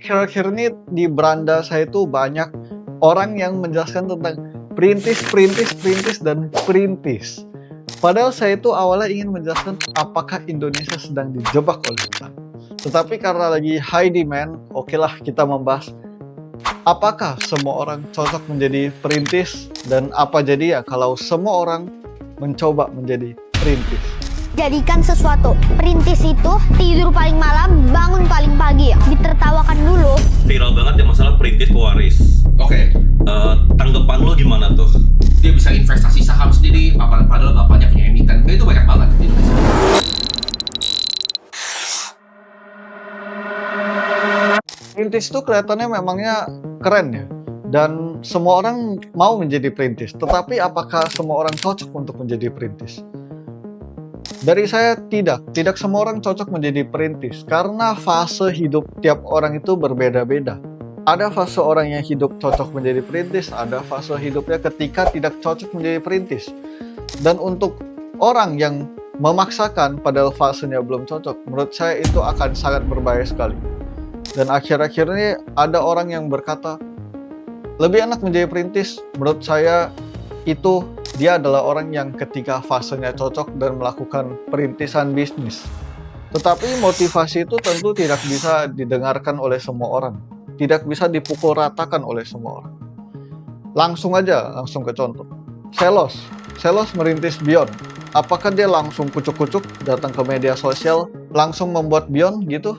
akhir-akhir ini di beranda saya itu banyak orang yang menjelaskan tentang perintis, perintis, perintis, dan perintis. Padahal saya itu awalnya ingin menjelaskan apakah Indonesia sedang dijebak oleh utang. Tetapi karena lagi high demand, okelah kita membahas apakah semua orang cocok menjadi perintis dan apa jadi ya kalau semua orang mencoba menjadi perintis. Jadikan sesuatu. Perintis itu tidur paling malam, bangun paling pagi ya. Ditertawakan dulu. Viral banget ya masalah perintis pewaris. Oke. Tanggapan lo gimana tuh? Dia bisa investasi saham sendiri, padahal bapaknya punya emiten. Itu banyak banget di Indonesia. Perintis itu kelihatannya memangnya keren ya. Dan semua orang mau menjadi perintis. Tetapi apakah semua orang cocok untuk menjadi perintis? Dari saya tidak semua orang cocok menjadi perintis karena fase hidup tiap orang itu berbeda-beda. Ada fase orang yang hidup cocok menjadi perintis, ada fase hidupnya ketika tidak cocok menjadi perintis. Dan untuk orang yang memaksakan padahal fasenya belum cocok, menurut saya itu akan sangat berbahaya sekali. Dan akhir-akhir ini ada orang yang berkata, lebih enak menjadi perintis. Menurut saya itu dia adalah orang yang ketika fasenya cocok dan melakukan perintisan bisnis. Tetapi motivasi itu tentu tidak bisa didengarkan oleh semua orang. Tidak bisa dipukul ratakan oleh semua orang. Langsung ke contoh. Selos merintis Beyond. Apakah dia langsung kucuk-kucuk datang ke media sosial, langsung membuat Beyond gitu?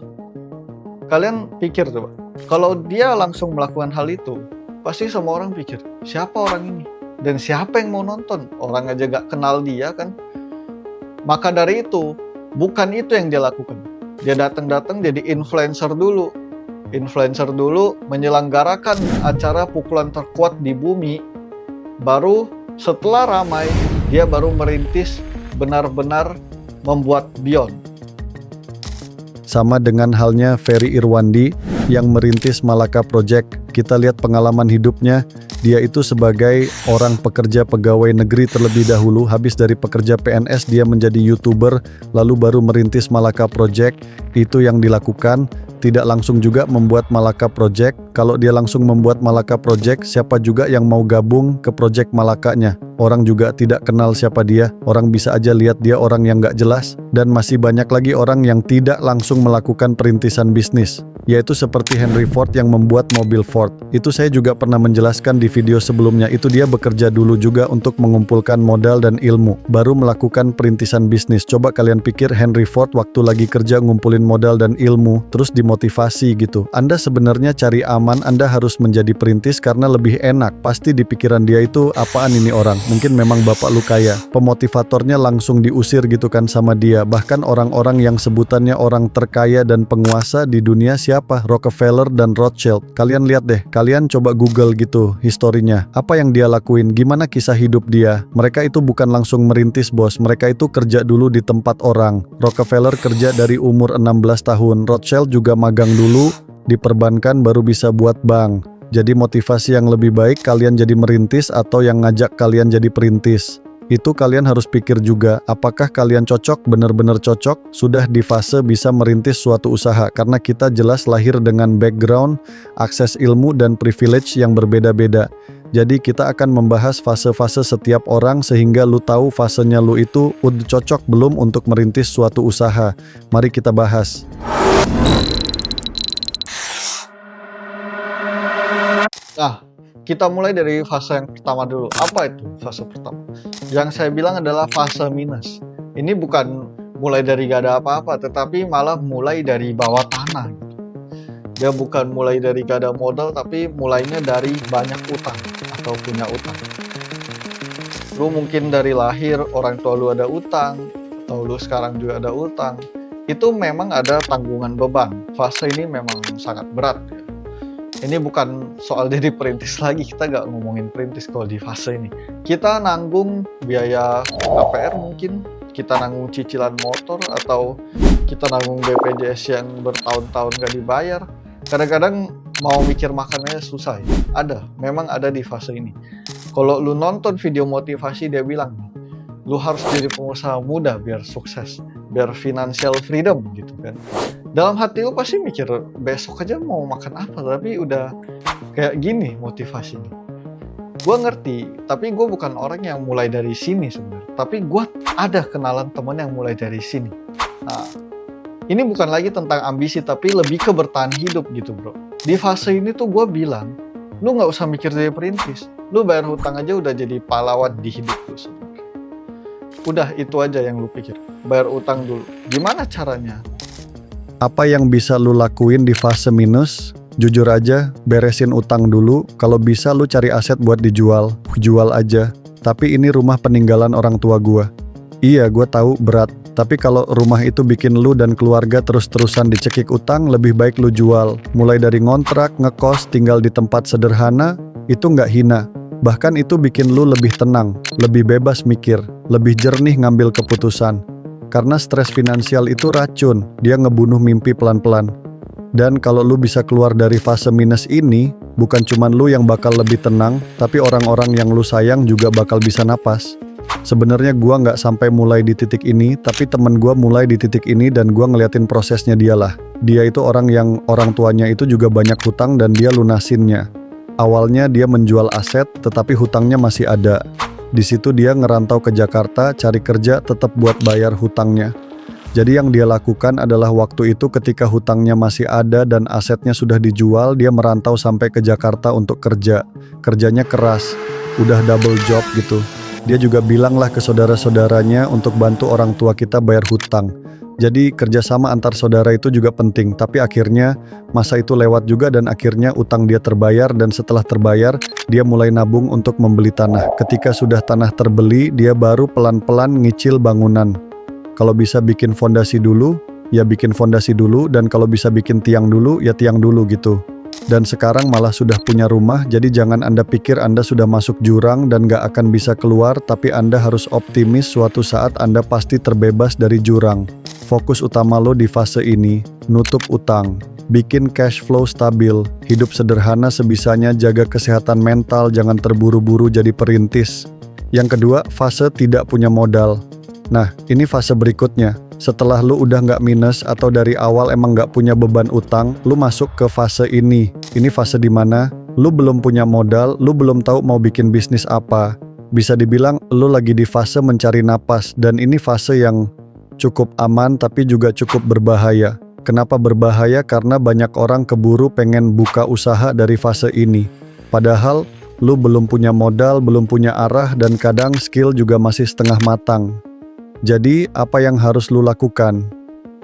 Kalian pikir coba. Kalau dia langsung melakukan hal itu, pasti semua orang pikir, siapa orang ini? Dan siapa yang mau nonton? Orang aja gak kenal dia kan. Maka dari itu, bukan itu yang dia lakukan. Dia datang jadi influencer dulu. Influencer dulu menyelenggarakan acara pukulan terkuat di bumi. Baru setelah ramai, dia baru merintis benar-benar membuat Beyond. Sama dengan halnya Ferry Irwandi yang merintis Malaka Project. Kita lihat pengalaman hidupnya. Dia itu sebagai orang pekerja pegawai negeri terlebih dahulu, habis dari pekerja PNS dia menjadi YouTuber, lalu baru merintis Malaka Project. Itu yang dilakukan, tidak langsung juga membuat Malaka Project. Kalau dia langsung membuat Malaka Project, siapa juga yang mau gabung ke project Malakanya? Orang juga tidak kenal siapa dia, orang bisa aja lihat dia orang yang gak jelas. Dan masih banyak lagi orang yang tidak langsung melakukan perintisan bisnis, yaitu seperti Henry Ford yang membuat mobil Ford. Itu saya juga pernah menjelaskan di video sebelumnya, itu dia bekerja dulu juga untuk mengumpulkan modal dan ilmu, baru melakukan perintisan bisnis. Coba kalian pikir Henry Ford waktu lagi kerja ngumpulin modal dan ilmu, terus dimotivasi gitu. Anda sebenarnya cari aman, Anda harus menjadi perintis karena lebih enak. Pasti di pikiran dia itu, apaan ini orang? Mungkin memang bapak lu kaya. Pemotivatornya langsung diusir gitu kan sama dia. Bahkan orang-orang yang sebutannya orang terkaya dan penguasa di dunia siapa? Rockefeller dan Rothschild. Kalian lihat deh, kalian coba Google gitu historinya. Apa yang dia lakuin? Gimana kisah hidup dia? Mereka itu bukan langsung merintis bos, mereka itu kerja dulu di tempat orang. Rockefeller kerja dari umur 16 tahun, Rothschild juga magang dulu di perbankan baru bisa buat bank. Jadi motivasi yang lebih baik kalian jadi merintis atau yang ngajak kalian jadi perintis? Itu kalian harus pikir juga, apakah kalian cocok, benar-benar cocok, sudah di fase bisa merintis suatu usaha. Karena kita jelas lahir dengan background, akses ilmu dan privilege yang berbeda-beda. Jadi kita akan membahas fase-fase setiap orang sehingga lu tahu fasenya lu itu udah cocok belum untuk merintis suatu usaha. Mari kita bahas. Nah, kita mulai dari fase yang pertama dulu. Apa itu fase pertama? Yang saya bilang adalah fase minus. Ini bukan mulai dari gak ada apa-apa, tetapi malah mulai dari bawah tanah. Dia bukan mulai dari gak ada modal, tapi mulainya dari banyak utang atau punya utang. Lu mungkin dari lahir orang tua lu ada utang, atau lu sekarang juga ada utang. Itu memang ada tanggungan beban. Fase ini memang sangat berat. Ini bukan soal jadi perintis lagi, kita nggak ngomongin perintis kalau di fase ini. Kita nanggung biaya KPR mungkin, kita nanggung cicilan motor, atau kita nanggung BPJS yang bertahun-tahun nggak dibayar. Kadang-kadang mau mikir makannya susah ya. Memang ada di fase ini. Kalau lu nonton video motivasi dia bilang, lu harus jadi pengusaha muda biar sukses, biar financial freedom gitu kan. dalam hati lu pasti mikir besok aja mau makan apa, tapi udah kayak gini motivasinya. Gue ngerti, tapi gue bukan orang yang mulai dari sini sebenarnya. Tapi gue ada kenalan temen yang mulai dari sini. Nah, ini bukan lagi tentang ambisi, tapi lebih ke bertahan hidup gitu bro. Di fase ini tuh gue bilang, lu nggak usah mikir jadi perintis. Lu bayar hutang aja udah jadi pahlawan di hidup lu sebenarnya. Udah itu aja yang lu pikir, bayar utang dulu. Gimana caranya? Apa yang bisa lu lakuin di fase minus? Jujur aja, beresin utang dulu. Kalau bisa lu cari aset buat dijual, jual aja. Tapi ini rumah peninggalan orang tua gua. Iya, gua tahu berat. Tapi kalau rumah itu bikin lu dan keluarga terus-terusan dicekik utang, lebih baik lu jual. Mulai dari ngontrak, ngekos, tinggal di tempat sederhana, itu nggak hina. Bahkan itu bikin lu lebih tenang, lebih bebas mikir, lebih jernih ngambil keputusan. Karena stres finansial itu racun, dia ngebunuh mimpi pelan-pelan. Dan kalau lu bisa keluar dari fase minus ini, bukan cuman lu yang bakal lebih tenang, tapi orang-orang yang lu sayang juga bakal bisa napas. Sebenarnya gua nggak sampai mulai di titik ini, tapi temen gua mulai di titik ini dan gua ngeliatin prosesnya dia lah. Dia itu orang yang orang tuanya itu juga banyak hutang dan dia lunasinnya. Awalnya dia menjual aset, tetapi hutangnya masih ada. Di situ dia ngerantau ke Jakarta, cari kerja tetap buat bayar hutangnya. Jadi yang dia lakukan adalah waktu itu ketika hutangnya masih ada dan asetnya sudah dijual, dia merantau sampai ke Jakarta untuk kerja. Kerjanya keras, udah double job gitu. Dia juga bilanglah ke saudara-saudaranya untuk bantu orang tua kita bayar hutang. Jadi kerjasama antar saudara itu juga penting, tapi akhirnya masa itu lewat juga dan akhirnya utang dia terbayar dan setelah terbayar, dia mulai nabung untuk membeli tanah. Ketika sudah tanah terbeli, dia baru pelan-pelan ngicil bangunan. Kalau bisa bikin fondasi dulu, ya bikin fondasi dulu, dan kalau bisa bikin tiang dulu, ya tiang dulu gitu. Dan sekarang malah sudah punya rumah, jadi jangan Anda pikir Anda sudah masuk jurang dan gak akan bisa keluar, tapi Anda harus optimis suatu saat Anda pasti terbebas dari jurang. Fokus utama lo di fase ini, nutup utang, bikin cash flow stabil, hidup sederhana sebisanya, jaga kesehatan mental, jangan terburu-buru jadi perintis. Yang kedua, fase tidak punya modal. Nah, ini fase berikutnya. Setelah lu udah nggak minus atau dari awal emang nggak punya beban utang, lu masuk ke fase ini. Ini fase dimana lu belum punya modal, lu belum tahu mau bikin bisnis apa. Bisa dibilang lu lagi di fase mencari napas, dan ini fase yang cukup aman tapi juga cukup berbahaya. Kenapa berbahaya? Karena banyak orang keburu pengen buka usaha dari fase ini. Padahal lu belum punya modal, belum punya arah, dan kadang skill juga masih setengah matang. Jadi, apa yang harus lu lakukan?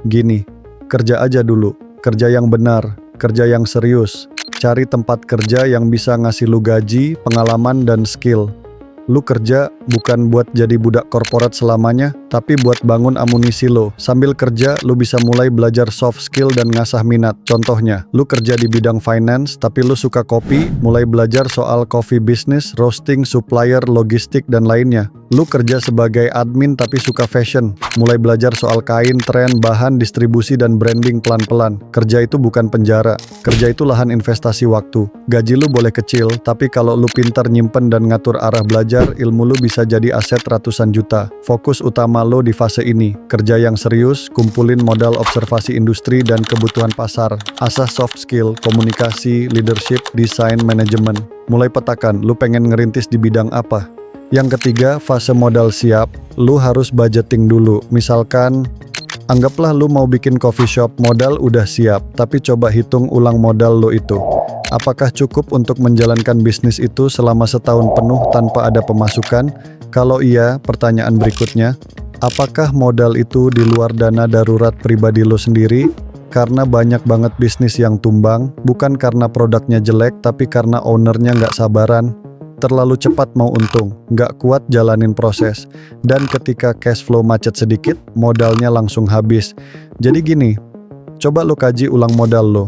Gini, kerja aja dulu. Kerja yang benar, kerja yang serius. Cari tempat kerja yang bisa ngasih lu gaji, pengalaman, dan skill. Lu kerja bukan buat jadi budak korporat selamanya, tapi buat bangun amunisi lo. Sambil kerja, lu bisa mulai belajar soft skill dan ngasah minat. Contohnya, lu kerja di bidang finance, tapi lu suka kopi, mulai belajar soal coffee business, roasting, supplier, logistik, dan lainnya. Lu kerja sebagai admin tapi suka fashion, mulai belajar soal kain, tren, bahan, distribusi, dan branding pelan-pelan. Kerja itu bukan penjara, kerja itu lahan investasi waktu. Gaji lu boleh kecil, tapi kalau lu pintar nyimpen dan ngatur arah belajar, ilmu lu bisa jadi aset ratusan juta. Fokus utama lo di fase ini, kerja yang serius, kumpulin modal observasi industri dan kebutuhan pasar, asah soft skill, komunikasi, leadership, desain, manajemen. Mulai petakan, lu pengen ngerintis di bidang apa? Yang ketiga, fase modal siap, lu harus budgeting dulu. Misalkan, anggaplah lu mau bikin coffee shop, modal udah siap, tapi coba hitung ulang modal lo itu. Apakah cukup untuk menjalankan bisnis itu selama setahun penuh tanpa ada pemasukan? Kalau iya, pertanyaan berikutnya, apakah modal itu di luar dana darurat pribadi lo sendiri? Karena banyak banget bisnis yang tumbang, bukan karena produknya jelek, tapi karena ownernya nggak sabaran. Terlalu cepat mau untung, nggak kuat jalanin proses. Dan ketika cash flow macet sedikit, modalnya langsung habis. Jadi gini, coba lo kaji ulang modal lo.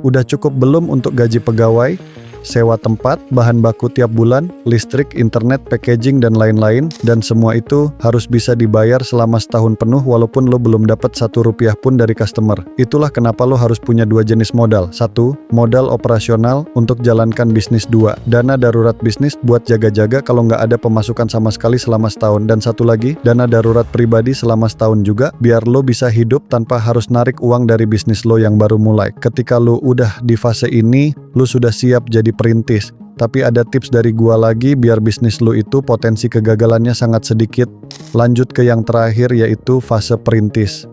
Udah cukup belum untuk gaji pegawai? sewa tempat, bahan baku tiap bulan, listrik, internet, packaging, dan lain-lain, dan semua itu harus bisa dibayar selama setahun penuh walaupun lo belum dapat 1 rupiah pun dari customer. Itulah kenapa lo harus punya 2 jenis modal. 1. Modal operasional untuk jalankan bisnis. 2. Dana darurat bisnis buat jaga-jaga kalau nggak ada pemasukan sama sekali selama setahun. Dan satu lagi, dana darurat pribadi selama setahun juga, biar lo bisa hidup tanpa harus narik uang dari bisnis lo yang baru mulai. Ketika lo udah di fase ini, lo sudah siap jadi perintis. Tapi ada tips dari gua lagi biar bisnis lo itu potensi kegagalannya sangat sedikit. Lanjut ke yang terakhir, yaitu fase perintis.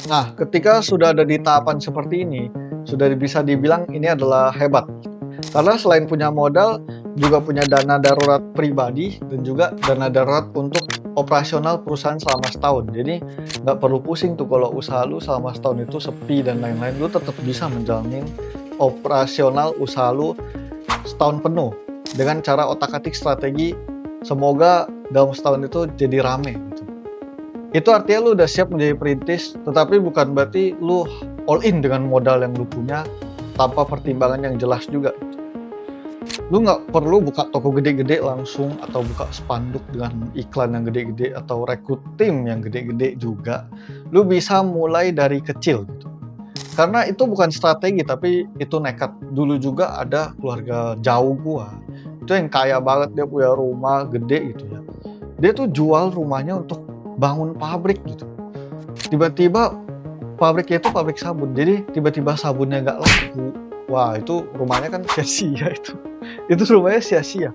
Nah, ketika sudah ada di tahapan seperti ini, sudah bisa dibilang ini adalah hebat. Karena selain punya modal, juga punya dana darurat pribadi dan juga dana darurat untuk operasional perusahaan selama setahun. Jadi nggak perlu pusing tuh kalau usaha lu selama setahun itu sepi dan lain-lain, lu tetap bisa menjalanin operasional usaha lu setahun penuh dengan cara otak-atik strategi. Semoga dalam setahun itu jadi rame gitu. Itu artinya lu udah siap menjadi perintis, tetapi bukan berarti lu all in dengan modal yang lu punya tanpa pertimbangan yang jelas juga. Lu nggak perlu buka toko gede-gede langsung atau buka spanduk dengan iklan yang gede-gede atau rekrut tim yang gede-gede juga. Lu bisa mulai dari kecil gitu. Karena itu bukan strategi tapi itu nekat. Dulu juga ada keluarga jauh gua. Itu yang kaya banget, dia punya rumah gede gitu ya. Dia tuh jual rumahnya untuk bangun pabrik gitu. Tiba-tiba pabriknya itu pabrik sabun. Jadi tiba-tiba sabunnya nggak laku. Wah, itu rumahnya kan sia-sia itu. Itu rumahnya sia-sia.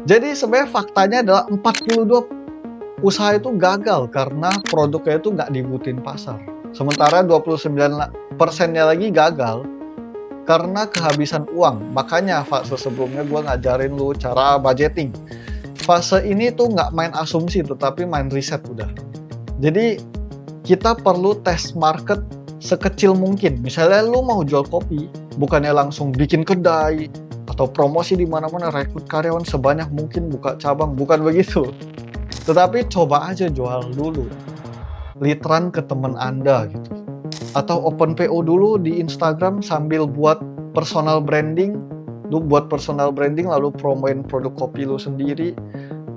Jadi sebenarnya faktanya adalah 42 usaha itu gagal karena produknya itu nggak dibutuhin pasar. Sementara 29%-nya lagi gagal karena kehabisan uang. Makanya fase sebelumnya gue ngajarin lu cara budgeting. Fase ini tuh nggak main asumsi tetapi main riset udah. Jadi kita perlu tes market sekecil mungkin. Misalnya lu mau jual kopi, bukannya langsung bikin kedai atau promosi di mana-mana, rekrut karyawan sebanyak mungkin, buka cabang, bukan begitu. Tetapi coba aja jual dulu. Literan ke teman Anda gitu. Atau open PO dulu di Instagram sambil buat personal branding. Lu buat personal branding lalu promoin produk kopi lu sendiri.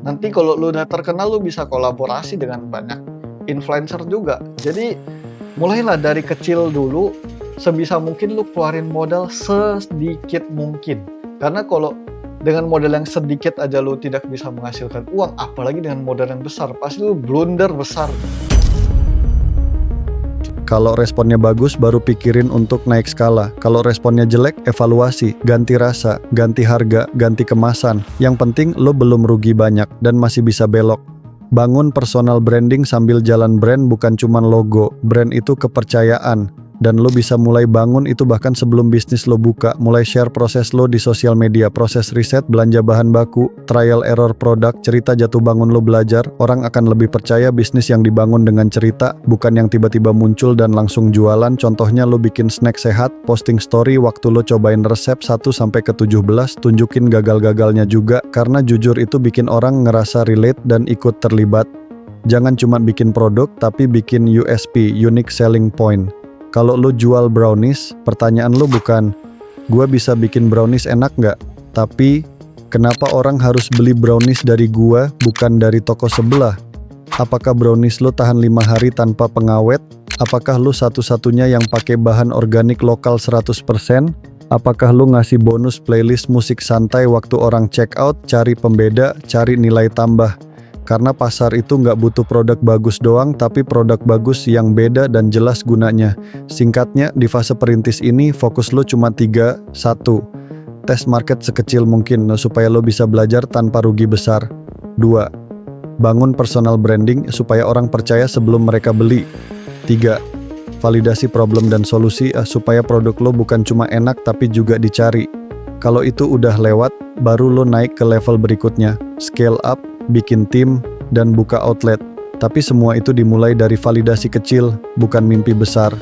Nanti kalau lu udah terkenal, lu bisa kolaborasi dengan banyak influencer juga. Jadi mulailah dari kecil dulu, sebisa mungkin lu keluarin modal sedikit mungkin. Karena kalau dengan modal yang sedikit aja lu tidak bisa menghasilkan uang, apalagi dengan modal yang besar, pasti lu blunder besar. Kalau responnya bagus, baru pikirin untuk naik skala. Kalau responnya jelek, evaluasi, ganti rasa, ganti harga, ganti kemasan. Yang penting lo belum rugi banyak dan masih bisa belok. Bangun personal branding sambil jalan brand bukan cuma logo. Brand itu kepercayaan. Dan lo bisa mulai bangun itu bahkan sebelum bisnis lo buka. Mulai share proses lo di sosial media, proses riset, belanja bahan baku, trial error produk, cerita jatuh bangun lo belajar. Orang akan lebih percaya bisnis yang dibangun dengan cerita, bukan yang tiba-tiba muncul dan langsung jualan. Contohnya lo bikin snack sehat, posting story waktu lo cobain resep 1-17, tunjukin gagal-gagalnya juga. Karena jujur itu bikin orang ngerasa relate dan ikut terlibat. Jangan cuma bikin produk, tapi bikin USP, unique selling point. Kalau lo jual brownies, pertanyaan lo bukan, gua bisa bikin brownies enak nggak? Tapi, kenapa orang harus beli brownies dari gua, bukan dari toko sebelah? Apakah brownies lo tahan 5 hari tanpa pengawet? Apakah lo satu-satunya yang pakai bahan organik lokal 100%? Apakah lo ngasih bonus playlist musik santai waktu orang check out, cari pembeda, cari nilai tambah? Karena pasar itu nggak butuh produk bagus doang, tapi produk bagus yang beda dan jelas gunanya. Singkatnya, di fase perintis ini fokus lo cuma 3. 1. Tes market sekecil mungkin supaya lo bisa belajar tanpa rugi besar. 2. Bangun personal branding supaya orang percaya sebelum mereka beli. 3. Validasi problem dan solusi supaya produk lo bukan cuma enak tapi juga dicari. Kalau itu udah lewat, baru lo naik ke level berikutnya. Scale up, bikin tim, dan buka outlet. Tapi semua itu dimulai dari validasi kecil, bukan mimpi besar.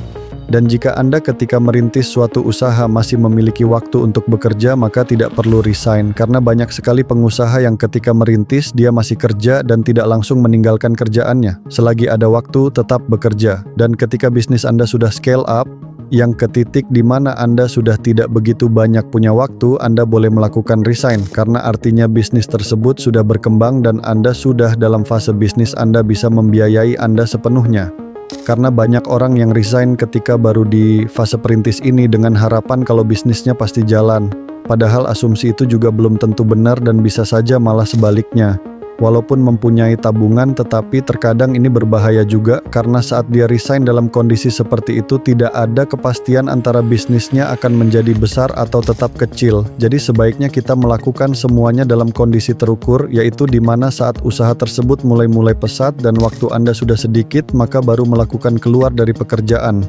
Dan jika Anda ketika merintis suatu usaha masih memiliki waktu untuk bekerja, maka tidak perlu resign. Karena banyak sekali pengusaha yang ketika merintis, dia masih kerja dan tidak langsung meninggalkan kerjaannya. Selagi ada waktu, tetap bekerja. Dan ketika bisnis Anda sudah scale up, yang ke titik di mana Anda sudah tidak begitu banyak punya waktu, Anda boleh melakukan resign. Karena artinya bisnis tersebut sudah berkembang dan Anda sudah dalam fase bisnis Anda bisa membiayai Anda sepenuhnya. Karena banyak orang yang resign ketika baru di fase perintis ini dengan harapan kalau bisnisnya pasti jalan. Padahal asumsi itu juga belum tentu benar dan bisa saja malah sebaliknya. Walaupun mempunyai tabungan, tetapi terkadang ini berbahaya juga karena saat dia resign dalam kondisi seperti itu tidak ada kepastian antara bisnisnya akan menjadi besar atau tetap kecil. Jadi sebaiknya kita melakukan semuanya dalam kondisi terukur, yaitu di mana saat usaha tersebut mulai pesat dan waktu Anda sudah sedikit, maka baru melakukan keluar dari pekerjaan.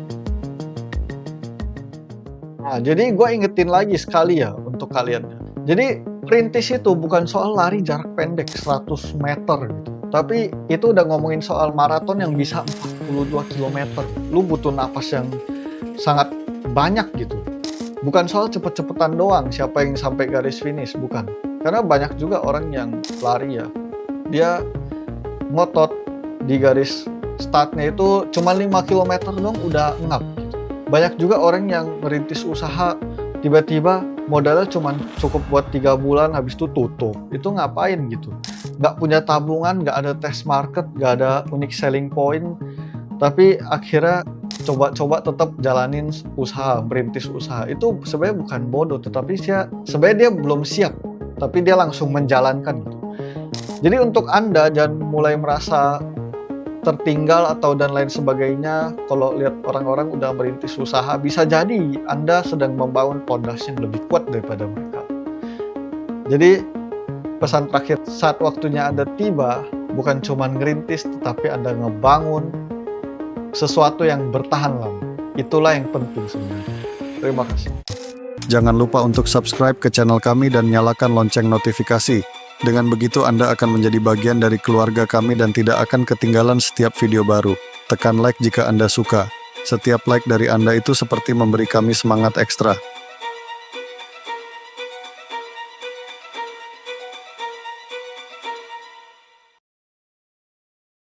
Nah, jadi gue ingetin lagi sekali ya untuk kalian. Jadi perintis itu bukan soal lari jarak pendek 100 meter gitu. Tapi itu udah ngomongin soal maraton yang bisa 42 km. Lu butuh napas yang sangat banyak gitu. Bukan soal cepet-cepetan doang siapa yang sampai garis finish, bukan. Karena banyak juga orang yang lari ya, dia ngotot di garis startnya itu cuma 5 km dong udah ngap gitu. Banyak juga orang yang merintis usaha tiba-tiba modalnya cuma cukup buat 3 bulan habis itu tutup. Itu ngapain gitu? Nggak punya tabungan, nggak ada test market, nggak ada unique selling point, tapi akhirnya coba-coba tetap jalanin usaha, merintis usaha. Itu sebenarnya bukan bodoh, tetapi sebenarnya dia belum siap, tapi dia langsung menjalankan gitu. Jadi untuk Anda jangan mulai merasa tertinggal atau dan lain sebagainya. Kalau lihat orang-orang udah merintis usaha, bisa jadi Anda sedang membangun pondasi yang lebih kuat daripada mereka. Jadi pesan terakhir, saat waktunya Anda tiba, bukan cuma ngerintis, tetapi Anda ngebangun sesuatu yang bertahan lama. Itulah yang penting sebenarnya. Terima kasih. Jangan lupa untuk subscribe ke channel kami dan nyalakan lonceng notifikasi. Dengan begitu Anda akan menjadi bagian dari keluarga kami dan tidak akan ketinggalan setiap video baru. Tekan like jika Anda suka. Setiap like dari Anda itu seperti memberi kami semangat ekstra.